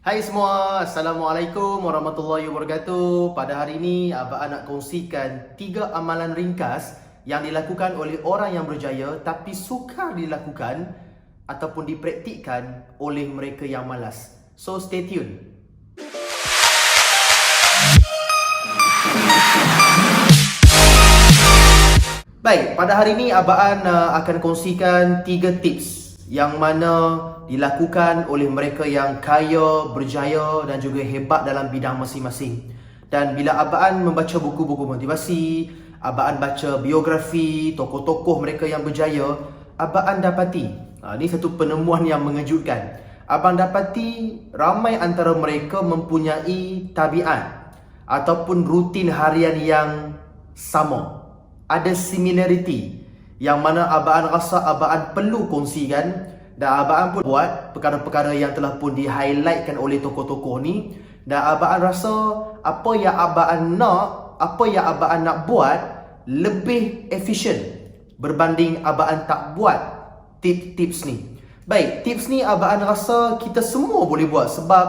Hai semua, Assalamualaikum warahmatullahi wabarakatuh. Pada hari ini, Abang nak kongsikan 3 amalan ringkas yang dilakukan oleh orang yang berjaya tapi sukar dilakukan ataupun dipraktikkan oleh mereka yang malas. So, stay tune. Baik, pada hari ini Abang akan kongsikan 3 tips yang mana dilakukan oleh mereka yang kaya, berjaya dan juga hebat dalam bidang masing-masing. Dan bila Abang membaca buku-buku motivasi, Abang baca biografi tokoh-tokoh mereka yang berjaya, Abang dapati, ini satu penemuan yang mengejutkan. Abang dapati ramai antara mereka mempunyai tabiat ataupun rutin harian yang sama. Ada similarity yang mana Abang rasa Abang perlu kongsikan, dan Abang pun buat perkara-perkara yang telah pun di-highlightkan oleh tokoh-tokoh ni. Dan Abang rasa apa yang Abang nak buat lebih efisien berbanding Abang tak buat tips ni. Baik, tips ni Abang rasa kita semua boleh buat sebab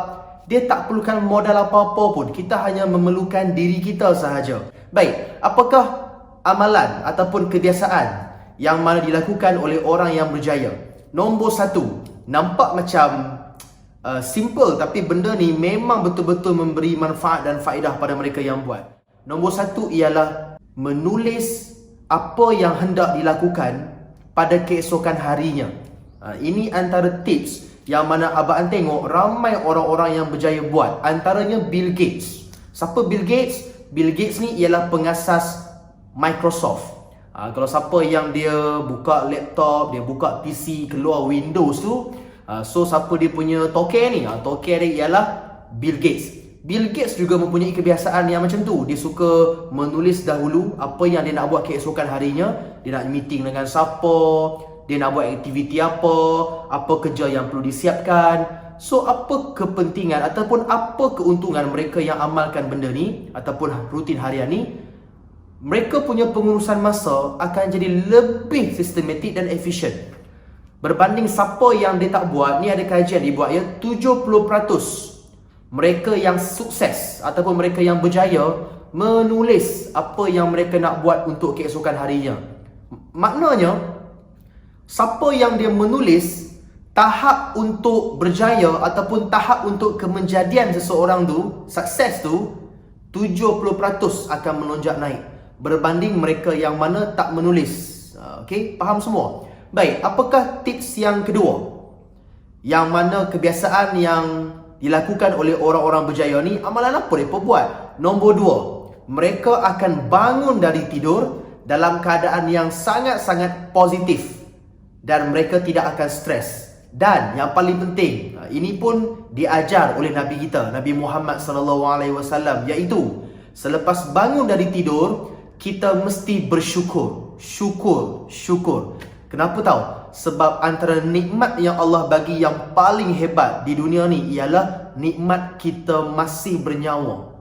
dia tak perlukan modal apa-apa pun. Kita hanya memerlukan diri kita sahaja. Baik, apakah amalan ataupun kebiasaan yang mana dilakukan oleh orang yang berjaya? Nombor 1, nampak macam simple, tapi benda ni memang betul-betul memberi manfaat dan faedah pada mereka yang buat. Nombor 1 ialah menulis apa yang hendak dilakukan pada keesokan harinya. Ini antara tips yang mana Abang tengok ramai orang-orang yang berjaya buat. Antaranya Bill Gates. Siapa Bill Gates? Bill Gates ni ialah pengasas Microsoft. Kalau siapa yang dia buka laptop, dia buka PC, keluar Windows tu, so siapa dia punya token ni? Token dia ialah Bill Gates. Bill Gates juga mempunyai kebiasaan yang macam tu. Dia suka menulis dahulu apa yang dia nak buat keesokan harinya. Dia nak meeting dengan siapa, dia nak buat aktiviti apa kerja yang perlu disiapkan. So apa kepentingan ataupun apa keuntungan mereka yang amalkan benda ni ataupun rutin harian ni? Mereka punya pengurusan masa akan jadi lebih sistematik dan efisien berbanding siapa yang dia tak buat. Ni ada kajian dibuat ya, 70% mereka yang sukses ataupun mereka yang berjaya menulis apa yang mereka nak buat untuk keesokan harinya. Maknanya siapa yang dia menulis tahap untuk berjaya ataupun tahap untuk kemenjadian seseorang tu, sukses tu, 70% akan melonjak naik berbanding mereka yang mana tak menulis. Okey, faham semua? Baik, apakah tips yang kedua? Yang mana kebiasaan yang dilakukan oleh orang-orang berjaya ni, amalan apa mereka buat? Nombor 2, mereka akan bangun dari tidur dalam keadaan yang sangat-sangat positif dan mereka tidak akan stres. Dan yang paling penting, ini pun diajar oleh Nabi kita, Nabi Muhammad SAW, iaitu selepas bangun dari tidur, kita mesti bersyukur. Syukur. Kenapa tahu? Sebab antara nikmat yang Allah bagi yang paling hebat di dunia ni ialah nikmat kita masih bernyawa.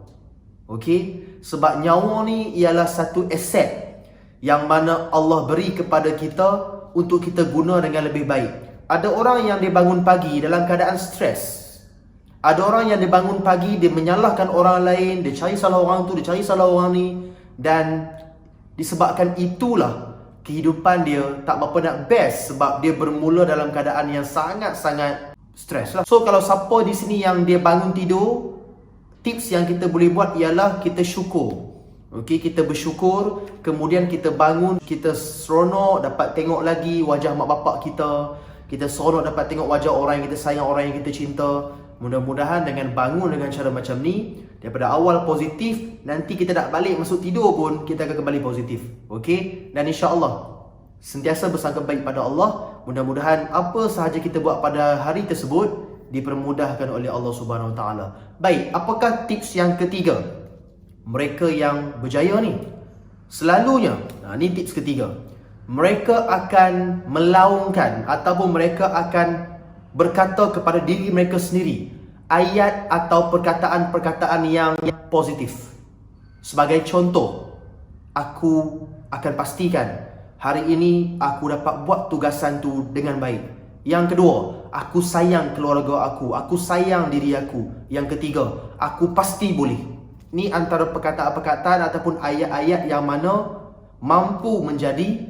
Okey? Sebab nyawa ni ialah satu aset yang mana Allah beri kepada kita untuk kita guna dengan lebih baik. Ada orang yang dia bangun pagi dalam keadaan stres. Ada orang yang dia bangun pagi, dia menyalahkan orang lain, dia cari salah orang tu, dia cari salah orang ni. Dan disebabkan itulah kehidupan dia tak berapa nak best sebab dia bermula dalam keadaan yang sangat-sangat stres lah. So kalau siapa di sini yang dia bangun tidur, tips yang kita boleh buat ialah kita syukur. Okey, kita bersyukur, kemudian kita bangun, kita seronok dapat tengok lagi wajah mak bapak kita. Kita seronok dapat tengok wajah orang yang kita sayang, orang yang kita cinta. Mudah-mudahan dengan bangun dengan cara macam ni, daripada awal positif, nanti kita nak balik masuk tidur pun kita akan kembali positif. Okey? Dan insya-Allah sentiasa bersangka baik pada Allah. Mudah-mudahan apa sahaja kita buat pada hari tersebut dipermudahkan oleh Allah Subhanahu Wa Taala. Baik, apakah tips yang ketiga? Mereka yang berjaya ni selalunya, ni tips ketiga, mereka akan melaungkan ataupun mereka akan berkata kepada diri mereka sendiri ayat atau perkataan-perkataan yang positif. Sebagai contoh, aku akan pastikan hari ini aku dapat buat tugasan tu dengan baik. Yang kedua, aku sayang keluarga aku sayang diri aku. Yang ketiga, aku pasti boleh. Ni antara perkataan-perkataan ataupun ayat-ayat yang mana mampu menjadi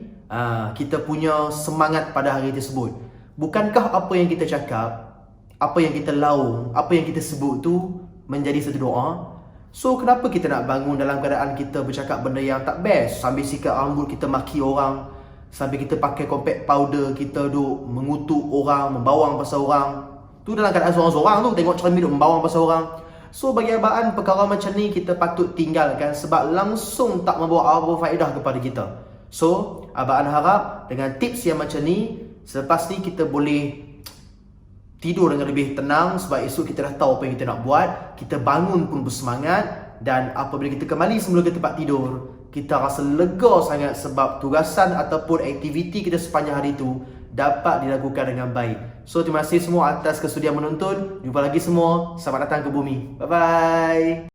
kita punya semangat pada hari tersebut. Bukankah apa yang kita cakap, apa yang kita laung, apa yang kita sebut tu menjadi satu doa? So kenapa kita nak bangun dalam keadaan kita bercakap benda yang tak best, sambil sikat rambut kita maki orang, sambil kita pakai compact powder, kita duk mengutuk orang, membawang pasal orang. Tu dalam keadaan seorang-seorang tu, tengok cermin duk membawang pasal orang. So bagi abang, perkara macam ni kita patut tinggalkan sebab langsung tak membawa apa faedah kepada kita. So abang harap dengan tips yang macam ni, selepas ni kita boleh tidur dengan lebih tenang sebab esok kita dah tahu apa yang kita nak buat. Kita bangun pun bersemangat, dan apabila kita kembali semula ke tempat tidur, kita rasa lega sangat sebab tugasan ataupun aktiviti kita sepanjang hari itu dapat dilakukan dengan baik. So terima kasih semua atas kesudian menonton. Jumpa lagi semua. Selamat datang ke bumi. Bye bye.